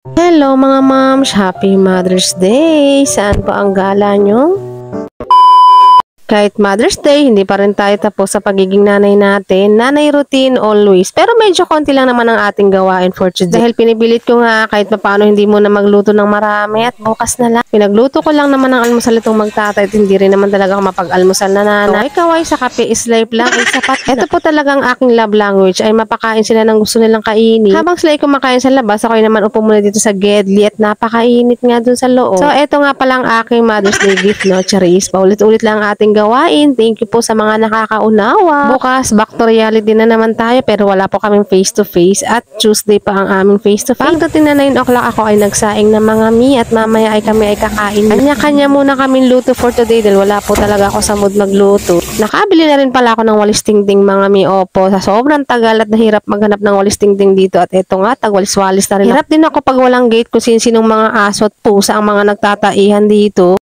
Hello mga moms! Happy Mother's Day! Saan po ang gala nyo? Kahit Mother's Day, hindi pa rin tayo tapos sa pagiging nanay natin. Nanay routine always. Pero medyo konti lang naman ang ating gawain for today. Dahil pinipilit ko nga kahit paano hindi mo na magluto ng marami at bukas na lang. Pinagluto ko lang naman ang almusal itong magtatay at hindi rin naman talaga ako mapag-almusal na nanay. Kaway sa kape is life lang ay sapat na. Ito po talagang aking love language ay mapakain sila ng gusto nilang kainin. Habang sila ay kumakain sa labas, ako ay naman upo muna dito sa gedli at napakainit nga dun sa loob. So eto nga palang aking Mother's Day gift, no? Charis. Paulit-ulit lang ating gawain. Thank you po sa mga nakakaunawa. Bukas, back to reality na naman tayo pero wala po kaming face-to-face at Tuesday pa ang aming face-to-face. Pagdating na 9 o'clock ako ay nagsaing ng mga mi at mamaya ay kami ay kakain. Kanya-kanya muna kaming luto for today dahil wala po talaga ako sa mood magluto. Nakabili na rin pala ako ng walis tingting mga mi. Opo, sa sobrang tagal at nahirap maghanap ng walis tingting dito at eto nga, tagwalis-walis na rin. Hirap din ako pag walang gate kung sinong mga aso at pusa ang mga nagtataihan dito.